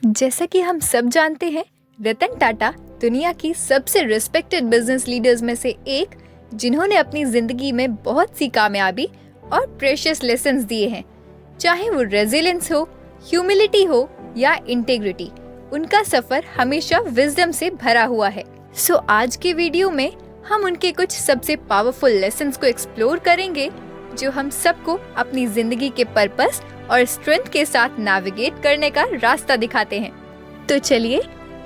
जैसा कि हम सब जानते हैं, रतन टाटा दुनिया की सबसे रिस्पेक्टेड बिजनेस लीडर्स में से एक, जिन्होंने अपनी जिंदगी में बहुत सी कामयाबी और प्रेशियस लेसन्स दिए हैं। चाहे वो रेजिलियंस हो, ह्यूमिलिटी हो या इंटेग्रिटी, उनका सफर हमेशा विजडम से भरा हुआ है। सो आज के वीडियो में हम उनके कुछ सबसे पावरफुल लेसन्स को एक्सप्लोर करेंगे, जो हम सबको अपनी जिंदगी के पर्पस और स्ट्रेंथ के साथ नेविगेट करने का रास्ता दिखाते हैं। तो चलिए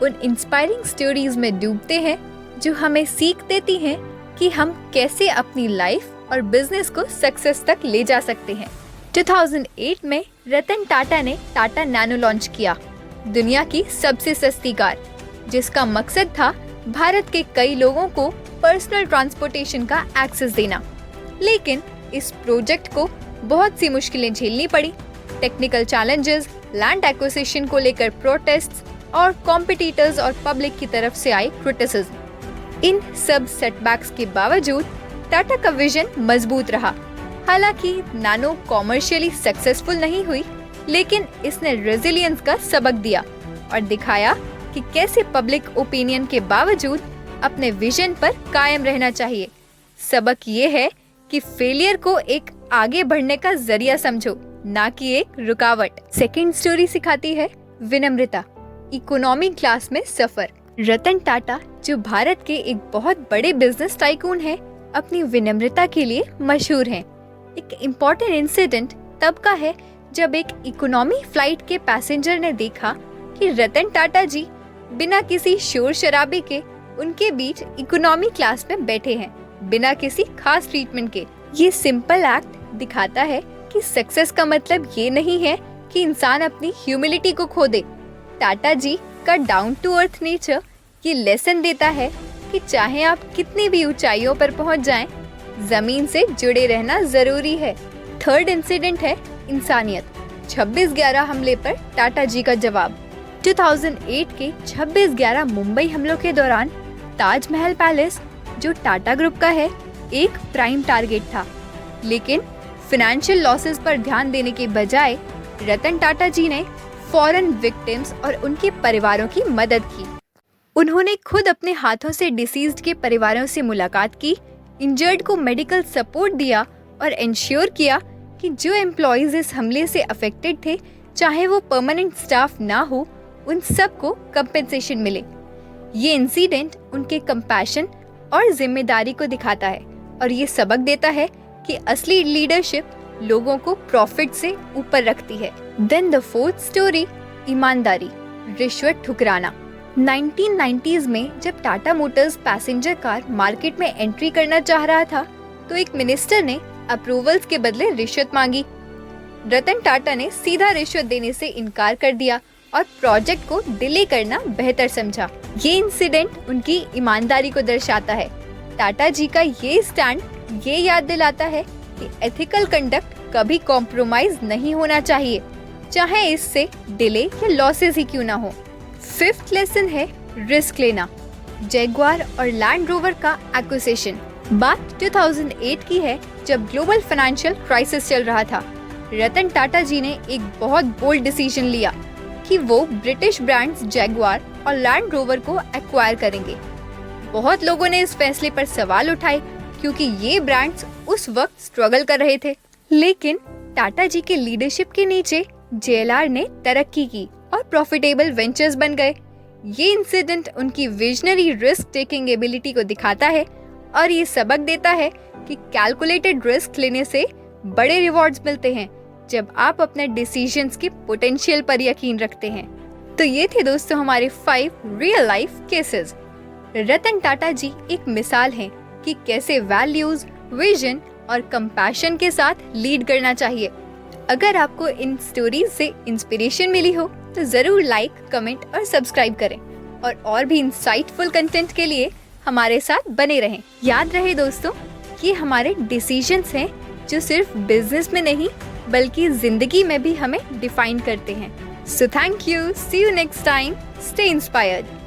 उन इंस्पायरिंग स्टोरीज में डूबते हैं, जो हमें सीख देती हैं कि हम कैसे अपनी लाइफ और बिजनेस को सक्सेस तक ले जा सकते हैं। 2008 में रतन टाटा ने टाटा नैनो लॉन्च किया, दुनिया की सबसे सस्ती कार, जिसका मकसद था भारत के कई लोगों को पर्सनल ट्रांसपोर्टेशन का एक्सेस देना। लेकिन इस प्रोजेक्ट को बहुत सी मुश्किलें झेलनी पड़ी। टेक्निकल चैलेंजेस, लैंड एक्विजिशन को लेकर प्रोटेस्ट्स और कॉम्पिटिटर्स और पब्लिक की तरफ से आई क्रिटिसिज्म। इन सब सेटबैक्स के बावजूद टाटा का विजन मजबूत रहा। हालांकि नैनो कॉमर्शियली सक्सेसफुल नहीं हुई, लेकिन इसने रेजिलियंस का सबक दिया और दिखाया कि कैसे पब्लिक ओपिनियन के बावजूद अपने विजन पर कायम रहना चाहिए। सबक ये है कि फेलियर को एक आगे बढ़ने का जरिया समझो, ना कि एक रुकावट। सेकंड स्टोरी सिखाती है विनम्रता, इकोनॉमी क्लास में सफर। रतन टाटा, जो भारत के एक बहुत बड़े बिजनेस टाइकून हैं, अपनी विनम्रता के लिए मशहूर हैं। एक इम्पोर्टेंट इंसिडेंट तब का है जब एक इकोनॉमी फ्लाइट के पैसेंजर ने देखा कि रतन टाटा जी बिना किसी शोर शराबे के उनके बीच इकोनॉमी क्लास में बैठे हैं, बिना किसी खास ट्रीटमेंट के। ये सिंपल एक्ट दिखाता है कि सक्सेस का मतलब ये नहीं है कि इंसान अपनी ह्यूमिलिटी को खो दे। टाटा जी का डाउन टू अर्थ नेचर ये लेसन देता है कि चाहे आप कितनी भी ऊंचाइयों पर पहुंच जाएं, जमीन से जुड़े रहना जरूरी है। थर्ड इंसिडेंट है इंसानियत। 26/11 हमले पर टाटा जी का जवाब। 2008 के 26/11 मुंबई हमलों के दौरान ताजमहल पैलेस, जो टाटा ग्रुप का है, एक प्राइम टारगेट था। लेकिन फाइनेंशियल लॉसेस पर ध्यान देने के बजाय रतन टाटा जी ने फॉरेन विक्टिम्स और उनके परिवारों की मदद की। उन्होंने खुद अपने हाथों से डिसीज्ड के परिवारों से मुलाकात की, इंजर्ड को मेडिकल सपोर्ट दिया और इंश्योर किया कि जो एम्प्लॉइज इस हमले से अफेक्टेड थे, चाहे वो परमानेंट स्टाफ ना हो, उन सबको कंपेंसेशन मिले। ये इंसिडेंट उनके कंपैशन और जिम्मेदारी को दिखाता है और ये सबक देता है कि असली लीडरशिप लोगों को प्रॉफिट से ऊपर रखती है। देन द फोर्थ स्टोरी, ईमानदारी, रिश्वत ठुकराना। 1990s में जब Tata Motors passenger car market में एंट्री करना चाह रहा था, तो एक मिनिस्टर ने अप्रूवल्स के बदले रिश्वत मांगी। रतन टाटा ने सीधा रिश्वत देने से इनकार कर दिया और प्रोजेक्ट को डिले करना बेहतर समझा। ये इंसिडेंट उनकी ईमानदारी को दर्शाता है। टाटा जी का ये स्टैंड ये याद दिलाता है कि एथिकल कंडक्ट कभी कॉम्प्रोमाइज नहीं होना चाहिए, चाहे इससे डिले या लॉसेस ही क्यों ना हो। फिफ्थ लेसन है रिस्क लेना, जैगुआर और लैंड रोवर का एक्विजिशन। बात 2008 की है, जब ग्लोबल फाइनेंशियल क्राइसिस चल रहा था। रतन टाटा जी ने एक बहुत बोल्ड डिसीजन लिया कि वो ब्रिटिश ब्रांड्स जैगुआर और लैंड रोवर को एक्वायर करेंगे। बहुत लोगों ने इस फैसले पर सवाल उठाए, क्योंकि ये ब्रांड्स उस वक्त स्ट्रगल कर रहे थे। लेकिन टाटा जी के लीडरशिप के नीचे JLR ने तरक्की की और प्रॉफिटेबल वेंचर्स बन गए। ये इंसिडेंट उनकी विजनरी रिस्क टेकिंग एबिलिटी को दिखाता है और ये सबक देता है कि कैलकुलेटेड रिस्क लेने से बड़े रिवॉर्ड्स मिलते हैं, जब आप अपने डिसीजंस के पोटेंशियल पर यकीन रखते हैं। तो ये थे दोस्तों हमारे 5 real life cases. Ratan Tata जी एक मिसाल हैं कि कैसे वैल्यूज, विजन और कंपैशन के साथ लीड करना चाहिए। अगर आपको इन स्टोरीज से इंस्पिरेशन मिली हो, तो जरूर लाइक, कमेंट और सब्सक्राइब करें और भी इंसाइटफुल कंटेंट के लिए हमारे साथ बने रहें। याद रहे दोस्तों, ये हमारे डिसीजंस हैं, जो सिर्फ बिजनेस में नहीं बल्कि जिंदगी में भी हमें डिफाइन करते हैं। So thank you, see you next time, stay inspired.